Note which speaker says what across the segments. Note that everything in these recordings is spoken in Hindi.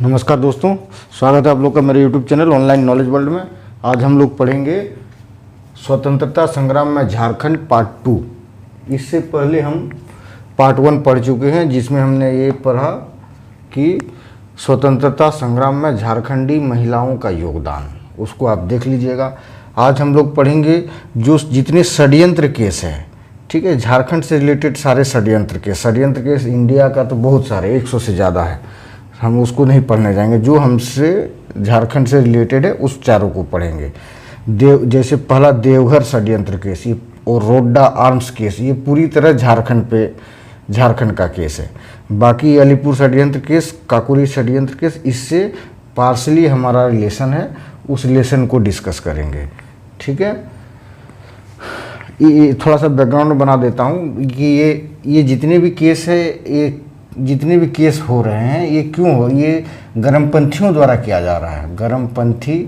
Speaker 1: नमस्कार दोस्तों, स्वागत है आप लोग का मेरे YouTube channel online knowledge world में। आज हम लोग पढ़ेंगे स्वतंत्रता संग्राम में झारखंड पार्ट 2। इससे पहले हम पार्ट 1 पढ़ चुके हैं, जिसमें हमने ये पढ़ा कि स्वतंत्रता संग्राम में झारखंडी महिलाओं का योगदान, उसको आप देख लीजिएगा। आज हम लोग पढ़ेंगे जो जितने षड्यंत्र केस हैं, ठीक है, झारखंड से रिलेटेड सारे षड्यंत्र केस इंडिया का तो बहुत सारे 100 से ज़्यादा है, हम उसको नहीं पढ़ने जाएंगे। जो हमसे झारखंड से रिलेटेड है उस चारों को पढ़ेंगे। जैसे पहला देवघर षड्यंत्र केस ये और रोड्डा आर्म्स केस, ये पूरी तरह झारखंड का केस है। बाकी अलीपुर षड्यंत्र केस, काकोरी षड्यंत्र केस, इससे पार्शली हमारा रिलेशन है, उस रिलेशन को डिस्कस करेंगे। ठीक है, ये थोड़ा सा बैकग्राउंड बना देता हूँ कि ये जितने भी केस है, ये जितने भी केस हो रहे हैं, ये क्यों हो, ये गर्मपंथियों द्वारा किया जा रहा है। गर्मपंथी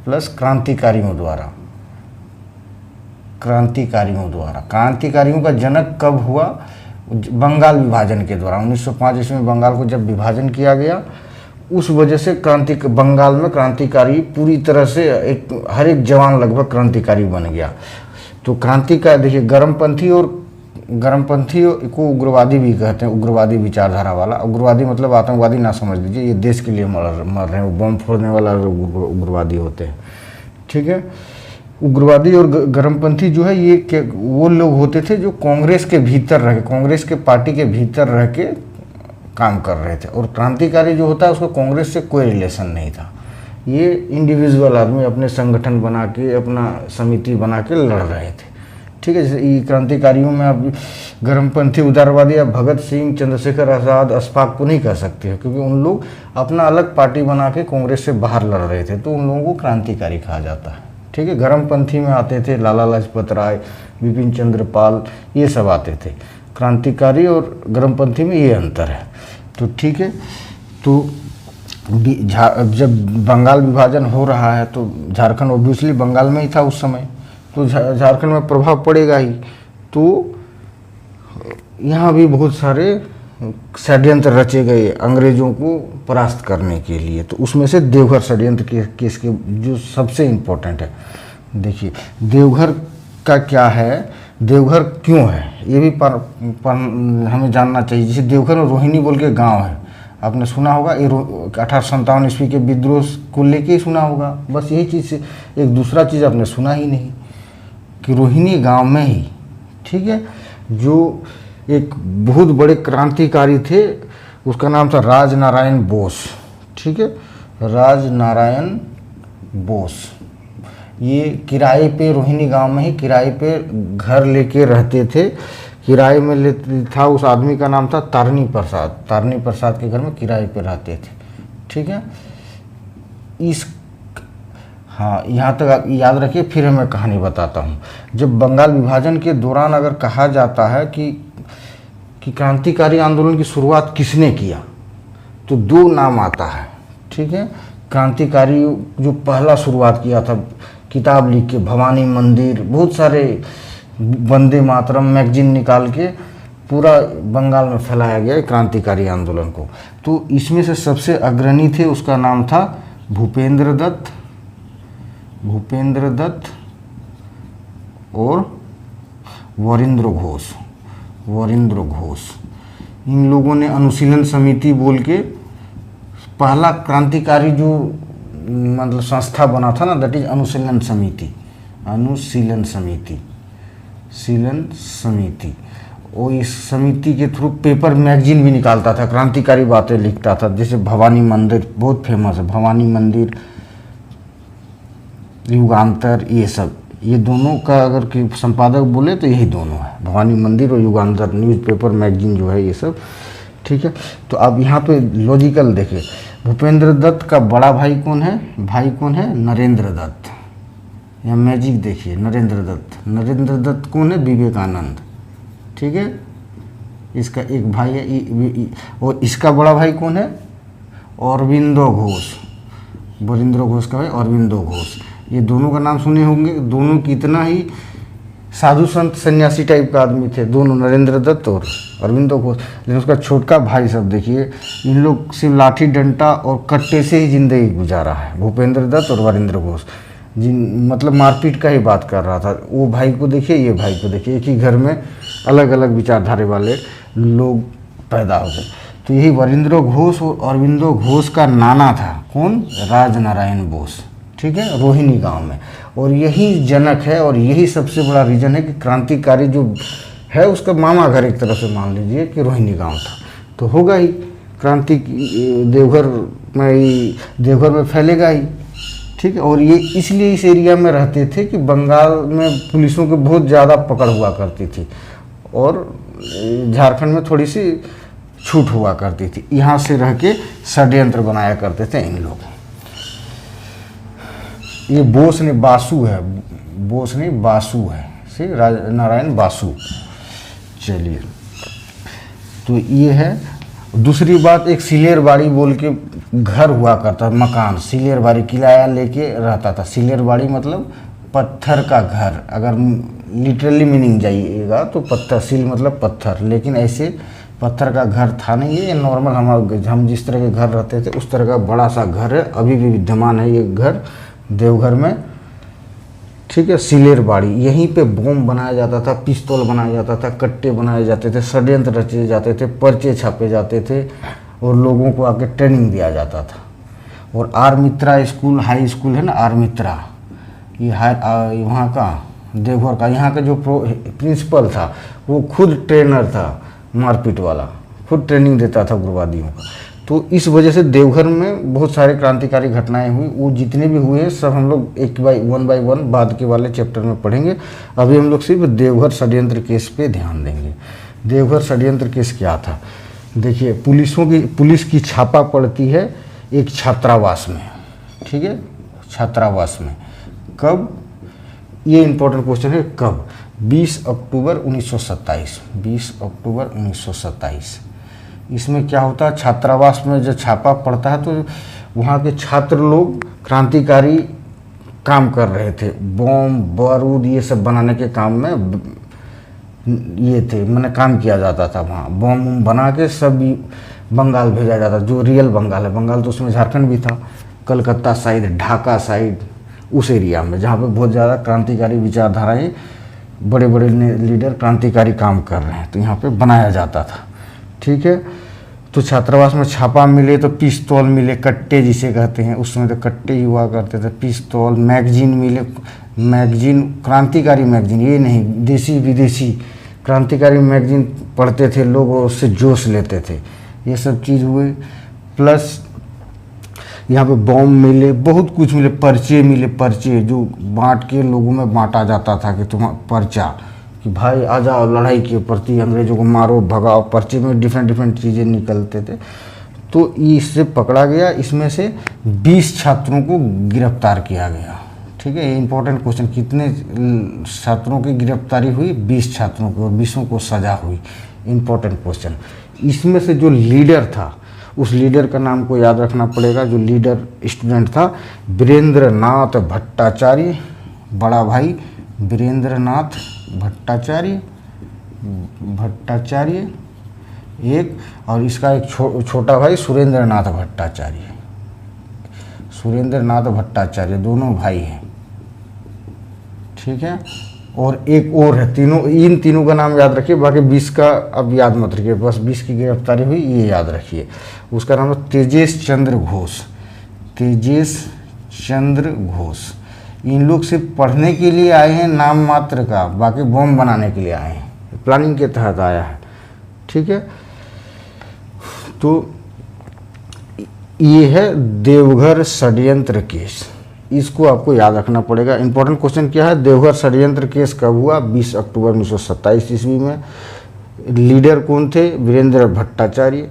Speaker 1: प्लस क्रांतिकारियों द्वारा। क्रांतिकारियों का जनक कब हुआ? बंगाल विभाजन के द्वारा। 1905 ईस्वी में बंगाल को जब विभाजन किया गया, उस वजह से बंगाल में क्रांतिकारी पूरी तरह से हर एक जवान लगभग क्रांतिकारी बन गया। तो क्रांतिकारी देखिए, गर्मपंथी को उग्रवादी भी कहते हैं, उग्रवादी विचारधारा वाला। उग्रवादी मतलब आतंकवादी ना समझ लीजिए, ये देश के लिए मर रहे हैं, बम फोड़ने वाला उग्रवादी होते हैं। ठीक है, उग्रवादी और गर्मपंथी जो है ये वो लोग होते थे जो कांग्रेस के भीतर रह के, कांग्रेस के पार्टी के भीतर रह के काम कर रहे थे। और क्रांतिकारी जो होता है उसको कांग्रेस से कोई रिलेशन नहीं था। ये इंडिविजुअल आदमी अपने संगठन बना के, अपना समिति बना के लड़ रहे थे। ठीक है, जैसे ये क्रांतिकारियों में आप गर्मपंथी उदारवादी या भगत सिंह, चंद्रशेखर आज़ाद, अशफाक को नहीं कह सकते हो, क्योंकि उन लोग अपना अलग पार्टी बना के कांग्रेस से बाहर लड़ रहे थे, तो उन लोगों को क्रांतिकारी कहा जाता है। ठीक है, गर्मपंथी में आते थे लाला लाजपत राय, बिपिन चंद्र पाल, ये सब आते थे। क्रांतिकारी और गर्मपंथी में ये अंतर है। तो ठीक है, तो जब बंगाल विभाजन हो रहा है तो झारखंड ऑब्वियसली बंगाल में ही था उस समय, तो झारखंड में प्रभाव पड़ेगा ही। तो यहाँ भी बहुत सारे षड्यंत्र रचे गए अंग्रेज़ों को परास्त करने के लिए। तो उसमें से देवघर षड्यंत्र केस के जो सबसे इम्पोर्टेंट है। देखिए, देवघर का क्या है, देवघर क्यों है, ये भी हमें जानना चाहिए। जैसे देवघर में रोहिणी बोल के गाँव है, आपने सुना होगा। ये 1857 ईस्वी के विद्रोह को लेके ही सुना होगा, बस यही चीज़। एक दूसरा चीज़ आपने सुना ही नहीं कि रोहिणी गांव में ही, ठीक है, जो एक बहुत बड़े क्रांतिकारी थे, उसका नाम था राजनारायण बोस। ठीक है, राजनारायण बोस, ये किराए पे रोहिणी गांव में ही किराए पे घर लेके रहते थे। किराए में था, उस आदमी का नाम था तारनी प्रसाद के घर में किराए पे रहते थे। ठीक है, हाँ, यहाँ तक आप याद रखिए, फिर मैं कहानी बताता हूँ। जब बंगाल विभाजन के दौरान अगर कहा जाता है कि क्रांतिकारी आंदोलन की शुरुआत किसने किया, तो दो नाम आता है। ठीक है, क्रांतिकारी जो पहला शुरुआत किया था किताब लिख के, भवानी मंदिर, बहुत सारे वंदे मातरम मैगजीन निकाल के पूरा बंगाल में फैलाया गया क्रांतिकारी आंदोलन को। तो इसमें से सबसे अग्रणी थे, उसका नाम था भूपेंद्र दत्त और वरिंद्र घोष। इन लोगों ने अनुशीलन समिति बोल के पहला क्रांतिकारी जो मतलब संस्था बना था ना, दैट इज अनुशीलन समिति। और इस समिति के थ्रू पेपर मैगजीन भी निकालता था, क्रांतिकारी बातें लिखता था। जैसे भवानी मंदिर बहुत फेमस है, भवानी मंदिर, युगांतर, ये सब, ये दोनों का अगर कि संपादक बोले तो यही दोनों है, भवानी मंदिर और युगांतर न्यूज़पेपर मैगजीन जो है ये सब। ठीक है, तो अब यहाँ पे लॉजिकल देखिए, भूपेंद्र दत्त का बड़ा भाई कौन है? नरेंद्र दत्त। यहाँ मैजिक देखिए, नरेंद्र दत्त कौन है? विवेकानंद। ठीक है, इसका एक भाई है, और इसका बड़ा भाई कौन है? अरविंदो घोष। वरिंद्र घोष का है अरविंदो घोष। ये दोनों का नाम सुने होंगे। दोनों कितना ही साधु संत सन्यासी टाइप का आदमी थे दोनों, नरेंद्र दत्त और अरविंदो घोष। लेकिन उसका छोटका भाई सब देखिए, इन लोग सिर्फ लाठी डंडा और कट्टे से ही जिंदगी गुजारा है। भूपेंद्र दत्त और वरिंद्र घोष जिन मतलब मारपीट का ही बात कर रहा था। वो भाई को देखिए, ये भाई को देखिए, एक ही घर में अलग अलग विचारधारा वाले लोग पैदा हो गए। तो यही वरिंद्र घोष और अरविंदो घोष का नाना था कौन? राजनारायण बोस, ठीक है, रोहिणी गांव में। और यही जनक है और यही सबसे बड़ा रीजन है कि क्रांतिकारी जो है उसका मामा घर एक तरह से मान लीजिए कि रोहिणी गांव था। तो होगा ही क्रांति देवघर में फैलेगा ही, ठीक है। और ये इसलिए इस एरिया में रहते थे कि बंगाल में पुलिसों की बहुत ज़्यादा पकड़ हुआ करती थी और झारखंड में थोड़ी सी छूट हुआ करती थी। यहाँ से रह के षड्यंत्र बनाया करते थे इन लोग। ये बोस ने बासु है, बोस ने बासु है, श्री राजनारायण बासु। चलिए, तो ये है। दूसरी बात, एक सिलेरबाड़ी बोल के घर हुआ करता, मकान, सिलेरबाड़ी किराया लेके रहता था। सिलेरबाड़ी मतलब पत्थर का घर, अगर लिटरली मीनिंग जाइएगा तो पत्थर, सिल मतलब पत्थर, लेकिन ऐसे पत्थर का घर था नहीं ये नॉर्मल हम जिस तरह के घर रहते थे उस तरह का बड़ा सा घर है, अभी भी विद्यमान है ये घर देवघर में, ठीक है। सिलेरबाड़ी, यहीं पे बम बनाया जाता था, पिस्तौल बनाया जाता था, कट्टे बनाए जाते थे, षड्यंत्र रचे जाते थे, पर्चे छापे जाते थे और लोगों को आके ट्रेनिंग दिया जाता था। और R Mitra school, high school है ना आर मित्रा, ये वहाँ का देवघर का, यहाँ का जो प्रिंसिपल था वो खुद ट्रेनर था, मारपीट वाला, खुद ट्रेनिंग देता था उग्रवादियों का। तो इस वजह से देवघर में बहुत सारे क्रांतिकारी घटनाएं हुई। वो जितने भी हुए सब हम लोग वन बाय वन बाद के वाले चैप्टर में पढ़ेंगे। अभी हम लोग सिर्फ देवघर षड्यंत्र केस पे ध्यान देंगे। देवघर षड्यंत्र केस क्या था? देखिए, पुलिस की छापा पड़ती है एक छात्रावास में, ठीक है, छात्रावास में। कब? ये इंपॉर्टेंट क्वेश्चन है, कब? 20 अक्टूबर 1927, 20 अक्टूबर 1927। इसमें क्या होता है, छात्रावास में जब छापा पड़ता है तो वहाँ के छात्र लोग क्रांतिकारी काम कर रहे थे, बम बारूद ये सब बनाने के काम में ये थे, मैंने काम किया जाता था। वहाँ बम बना के सब बंगाल भेजा जाता, जो रियल बंगाल है, बंगाल तो उसमें झारखंड भी था, कलकत्ता साइड, ढाका साइड, उस एरिया में जहाँ पे बहुत ज़्यादा क्रांतिकारी विचारधाराएँ, बड़े बड़े लीडर क्रांतिकारी काम कर रहे हैं, तो यहाँ पे बनाया जाता था, ठीक है। तो छात्रावास में छापा मिले तो पिस्तौल मिले, कट्टे जिसे कहते हैं, उस समय तो कट्टे ही हुआ करते थे, पिस्तौल, मैगजीन मिले, मैगजीन क्रांतिकारी मैगजीन, ये नहीं देसी विदेशी क्रांतिकारी मैगजीन पढ़ते थे लोग और उससे जोश लेते थे, ये सब चीज़ हुई। प्लस यहाँ पे बम मिले, बहुत कुछ मिले, पर्चे मिले, पर्चे जो बांट के लोगों में बांटा जाता था कि तुम पर्चा, कि भाई आ जाओ लड़ाई के प्रति, अंग्रेजों को मारो भगाओ, पर्चे में डिफरेंट चीज़ें निकलते थे। तो इससे पकड़ा गया, इसमें से 20 छात्रों को गिरफ्तार किया गया, ठीक है। ये इंपॉर्टेंट क्वेश्चन, कितने छात्रों की गिरफ्तारी हुई? 20 छात्रों को, और 20 को सजा हुई, इंपॉर्टेंट क्वेश्चन। इसमें से जो लीडर था, उस लीडर का नाम को याद रखना पड़ेगा। जो लीडर स्टूडेंट था, वीरेंद्र नाथ भट्टाचार्य, बड़ा भाई वीरेंद्र नाथ भट्टाचार्य एक, और इसका एक छोटा भाई सुरेंद्र नाथ भट्टाचार्य, सुरेंद्र नाथ भट्टाचार्य, दोनों भाई हैं, ठीक है। और एक और है, इन तीनों का नाम याद रखिए, बाकी 20 का अब याद मत रखिए, बस 20 की गिरफ्तारी हुई ये याद रखिए। उसका नाम है तेजेश चंद्र घोष, तेजेश चंद्र घोष। इन लोग सिर्फ पढ़ने के लिए आए हैं, नाम मात्र का, बाकी बम बनाने के लिए आए हैं, प्लानिंग के तहत आया है, ठीक है। तो ये है देवघर षड्यंत्र केस, इसको आपको याद रखना पड़ेगा। इंपॉर्टेंट क्वेश्चन क्या है, देवघर षड्यंत्र केस कब हुआ? 20 अक्टूबर 1927 ईस्वी में। लीडर कौन थे? वीरेंद्र भट्टाचार्य।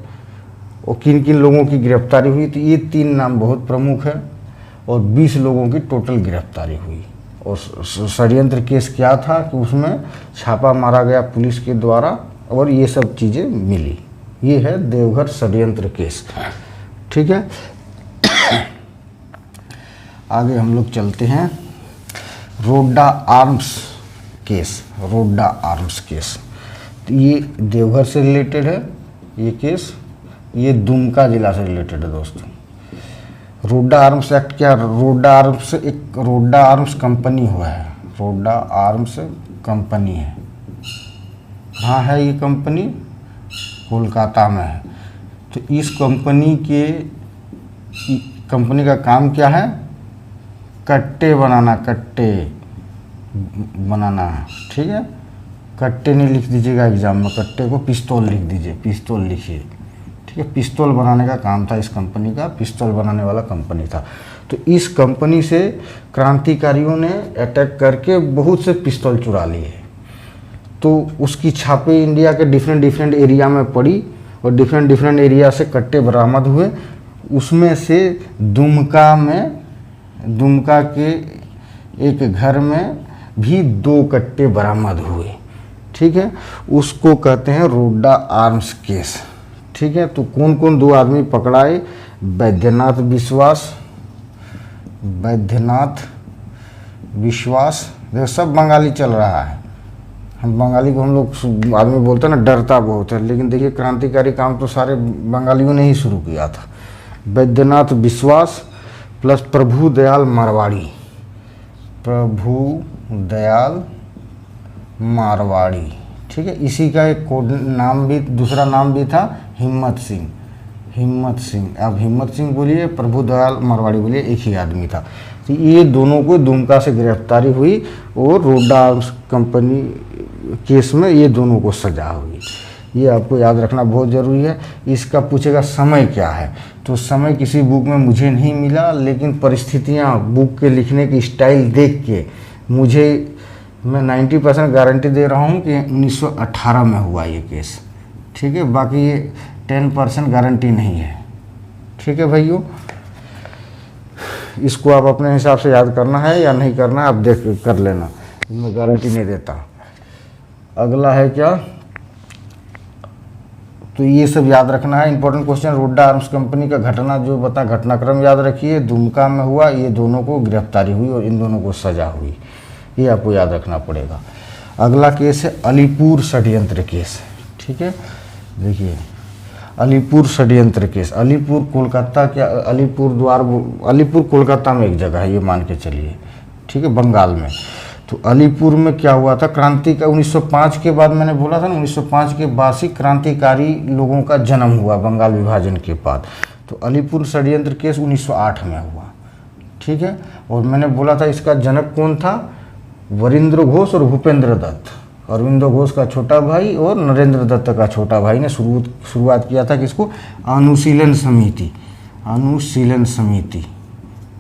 Speaker 1: और किन किन लोगों की गिरफ्तारी हुई? तो ये 3 नाम बहुत प्रमुख है, और 20 लोगों की टोटल गिरफ्तारी हुई। और षड्यंत्र केस क्या था कि उसमें छापा मारा गया पुलिस के द्वारा और ये सब चीज़ें मिली। ये है देवघर षड्यंत्र केस, ठीक है। आगे हम लोग चलते हैं। रोडा आर्म्स केस, रोडा आर्म्स केस। तो ये देवघर से रिलेटेड है ये केस, ये दुमका जिला से रिलेटेड है दोस्तों। रोडा आर्म्स एक्ट क्या, रोडा आर्म्स एक रोडा आर्म्स कंपनी हुआ है, रोडा आर्म्स कंपनी है। कहाँ है ये कंपनी? कोलकाता में है। तो इस कंपनी का काम क्या है? कट्टे बनाना, कट्टे बनाना, ठीक है। कट्टे नहीं लिख दीजिएगा एग्जाम में, कट्टे को पिस्तौल लिख दीजिए, पिस्तौल लिखिए, ठीक है। पिस्तौल बनाने का काम था इस कंपनी का, पिस्तौल बनाने वाला कंपनी था। तो इस कंपनी से क्रांतिकारियों ने अटैक करके बहुत से पिस्तौल चुरा लिए। तो उसकी छापे इंडिया के डिफरेंट एरिया में पड़ी और डिफरेंट एरिया से कट्टे बरामद हुए। उसमें से दुमका के एक घर में भी 2 कट्टे बरामद हुए, ठीक है। उसको कहते हैं रोडा आर्म्स केस, ठीक है। तो कौन कौन 2 आदमी पकड़ाए? वैद्यनाथ विश्वास, देखो सब बंगाली चल रहा है। हम बंगाली को, हम लोग आदमी बोलते हैं ना, डरता बहुत है, लेकिन देखिए क्रांतिकारी काम तो सारे बंगालियों ने ही शुरू किया था। वैद्यनाथ विश्वास प्लस प्रभुदयाल मारवाड़ी, ठीक है। इसी का एक कोड नाम भी, दूसरा नाम भी था हिम्मत सिंह। अब हिम्मत सिंह बोलिए, प्रभुदयाल मारवाड़ी बोलिए, एक ही आदमी था। तो ये दोनों को दुमका से गिरफ्तारी हुई और रोडा आर्म्स कंपनी केस में ये दोनों को सजा हुई। ये आपको याद रखना बहुत ज़रूरी है। इसका पूछेगा समय क्या है, तो समय किसी बुक में मुझे नहीं मिला, लेकिन परिस्थितियाँ, बुक के लिखने की स्टाइल देख के मैं 90% गारंटी दे रहा हूँ कि 1918 में हुआ ये केस, ठीक है। बाकी ये 10% गारंटी नहीं है, ठीक है भाइयों। इसको आप अपने हिसाब से याद करना है या नहीं करना है, आप देख कर लेना, मैं गारंटी नहीं देता। अगला है क्या, तो ये सब याद रखना है। इंपॉर्टेंट क्वेश्चन, रोडा आर्म्स कंपनी का घटनाक्रम याद रखिए। दुमका में हुआ, ये दोनों को गिरफ्तारी हुई और इन दोनों को सजा हुई, ये आपको याद रखना पड़ेगा। अगला केस है अलीपुर षड्यंत्र केस, ठीक है। देखिए अलीपुर षड्यंत्र केस, अलीपुर कोलकाता में एक जगह है, ये मान के चलिए, ठीक है, बंगाल में। तो अलीपुर में क्या हुआ था, क्रांति का 1905 के बाद, मैंने बोला था ना 1905 के बाद से क्रांतिकारी लोगों का जन्म हुआ बंगाल विभाजन के बाद। तो अलीपुर षड्यंत्र केस 1908 में हुआ, ठीक है। और मैंने बोला था इसका जनक कौन था, वरिंद्र घोष और भूपेंद्र दत्त। अरविंदो घोष का छोटा भाई और नरेंद्र दत्त का छोटा भाई ने शुरुआत किया था किसको, अनुशीलन समिति,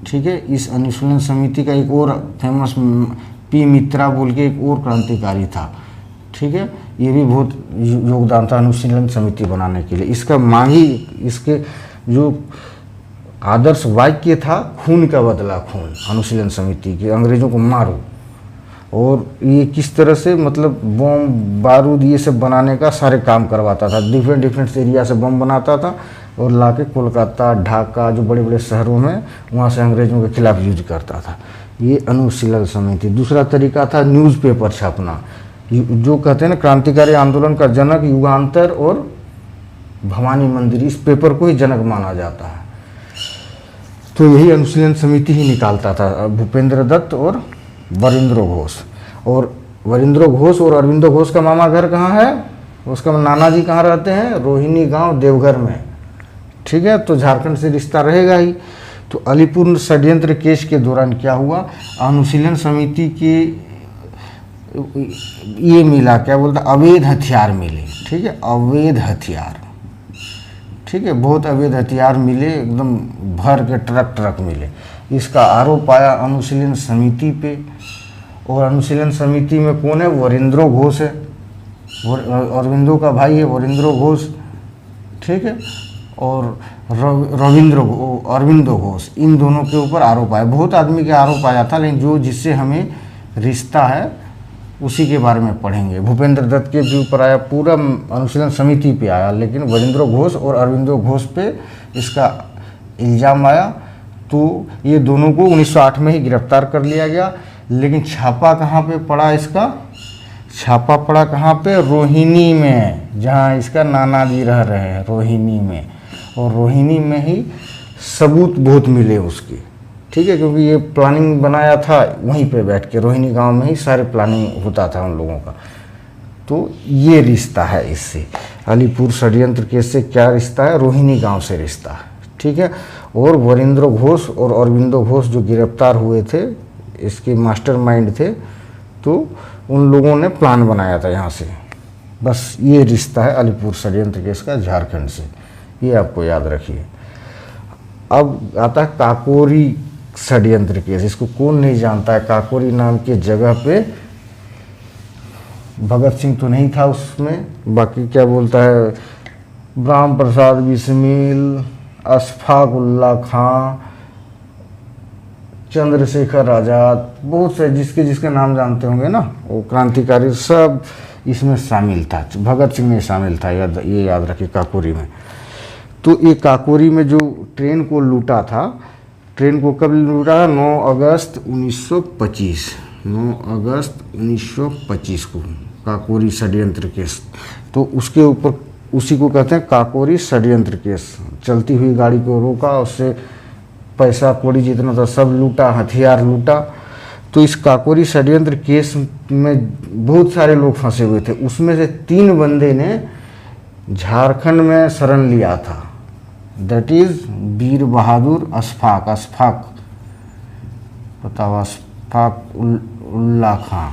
Speaker 1: ठीक है। इस अनुशीलन समिति का एक और फेमस पी मित्रा बोल के एक और क्रांतिकारी था, ठीक है। ये भी बहुत योगदान था अनुशीलन समिति बनाने के लिए। इसके जो आदर्श वाक्य था, खून का बदला खून, अनुशीलन समिति के, अंग्रेजों को मारो। और ये किस तरह से, मतलब बम बारूद ये सब बनाने का सारे काम करवाता था, डिफरेंट एरिया से बम बनाता था और लाके कोलकाता, ढाका, जो बड़े बड़े शहरों में, वहाँ से अंग्रेजों के खिलाफ यूज करता था। ये अनुशीलन समिति। दूसरा तरीका था न्यूज़पेपर छापना, जो कहते हैं ना क्रांतिकारी आंदोलन का जनक युगांतर और भवानी मंदिर, इस पेपर को ही जनक माना जाता है। तो यही अनुशीलन समिति ही निकालता था, भूपेंद्र दत्त और वरिंद्र घोष। और वरिंद्र घोष और अरविंदो घोष का मामा घर कहाँ है, उसका नाना जी कहाँ रहते हैं, रोहिणी गांव देवघर में, ठीक है। तो झारखंड से रिश्ता रहेगा ही। तो अलीपुर षड्यंत्र केस के दौरान क्या हुआ, अनुशीलन समिति के ये मिला, क्या बोलता, अवैध हथियार मिले, ठीक है, अवैध हथियार, ठीक है, बहुत अवैध हथियार मिले, एकदम भर के ट्रक मिले। इसका आरोप आया अनुशीलन समिति पे। और अनुशीलन समिति में कौन है, वरिंद्र घोष है, अरविंदो का भाई है वरिंद्र घोष, ठीक है, और अरविंदो घोष, इन दोनों के ऊपर आरोप आया। बहुत आदमी के आरोप आया था, लेकिन जिससे हमें रिश्ता है उसी के बारे में पढ़ेंगे। भूपेंद्र दत्त के भी ऊपर आया, पूरा अनुशीलन समिति पे आया, लेकिन वरिंद्र घोष और अरविंदो घोष पे इसका इल्ज़ाम आया। तो ये दोनों को 1908 में ही गिरफ्तार कर लिया गया। लेकिन छापा कहाँ पे पड़ा इसका, छापा पड़ा कहाँ पे, रोहिणी में, जहाँ इसका नाना जी रह रहे हैं, रोहिणी में। और रोहिणी में ही सबूत बहुत मिले उसके, ठीक है, क्योंकि ये प्लानिंग बनाया था वहीं पे बैठ के, रोहिणी गांव में ही सारे प्लानिंग होता था उन लोगों का। तो ये रिश्ता है इससे, अलीपुर षड्यंत्र केस से क्या रिश्ता है, रोहिणी गांव से रिश्ता है, ठीक है। और वरिंद्र घोष और अरविंदो घोष जो गिरफ्तार हुए थे, इसके मास्टरमाइंड थे, तो उन लोगों ने प्लान बनाया था यहाँ से। बस ये रिश्ता है अलीपुर षड्यंत्र केस का झारखंड से, ये आपको याद रखिए। अब आता है काकोरी षड्यंत्र केस। इसको कौन नहीं जानता है, काकोरी नाम की जगह पे भगत सिंह तो नहीं था उसमें, बाकी क्या बोलता है, ब्रह्म प्रसाद बिस्मिल, अशफाक उल्ला खां, चंद्रशेखर आज़ाद, बहुत से जिसके जिसके नाम जानते होंगे ना, वो क्रांतिकारी सब इसमें शामिल था। भगत सिंह में शामिल था, ये याद रखिए, काकोरी में। तो ये काकोरी में जो ट्रेन को लूटा था, ट्रेन को कब लूटा, 9 अगस्त 1925, 9 अगस्त 1925 को काकोरी षड्यंत्र केस। तो उसके ऊपर, उसी को कहते हैं काकोरी षड्यंत्र केस। चलती हुई गाड़ी को रोका, उससे पैसा कौड़ी जितना था सब लूटा, हथियार लूटा। तो इस काकोरी षड्यंत्र केस में बहुत सारे लोग फंसे हुए थे। उसमें से 3 बंदे ने झारखंड में शरण लिया था, दैट इज वीर बहादुर अशफाक, अशफाक बताओ, अशफाक उल्ला खां,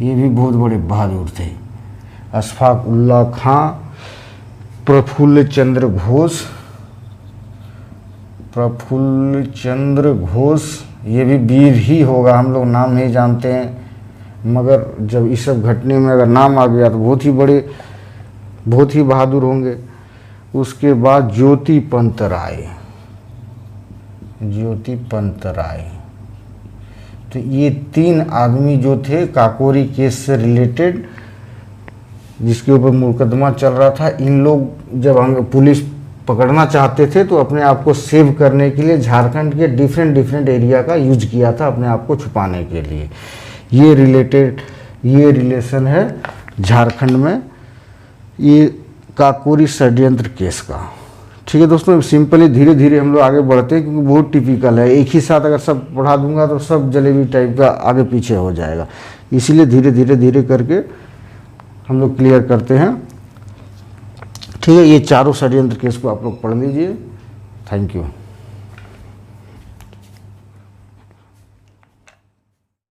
Speaker 1: ये भी बहुत बड़े बहादुर थे। अशफाक उल्ला खां, प्रफुल्ल चंद्र घोष, प्रफुल्ल चंद्र घोष, ये भी वीर ही होगा, हम लोग नाम नहीं जानते हैं, मगर जब इस सब घटने में अगर नाम आ गया तो बहुत ही बड़े, बहुत ही बहादुर होंगे। उसके बाद ज्योति पंत राय, ज्योति पंत राय। तो ये 3 आदमी जो थे काकोरी केस से रिलेटेड, जिसके ऊपर मुकदमा चल रहा था, इन लोग जब हम पुलिस पकड़ना चाहते थे तो अपने आप को सेव करने के लिए झारखंड के डिफरेंट एरिया का यूज किया था अपने आप को छुपाने के लिए। ये रिलेशन है झारखंड में ये काकोरी षड्यंत्र केस का, ठीक है दोस्तों। सिंपली धीरे धीरे हम लोग आगे बढ़ते हैं, क्योंकि बहुत टिपिकल है, एक ही साथ अगर सब पढ़ा दूंगा तो सब जलेबी टाइप का आगे पीछे हो जाएगा, इसीलिए धीरे करके हम लोग क्लियर करते हैं, ठीक है। ये चारों षड्यंत्र केस को आप लोग पढ़ लीजिए। Thank you.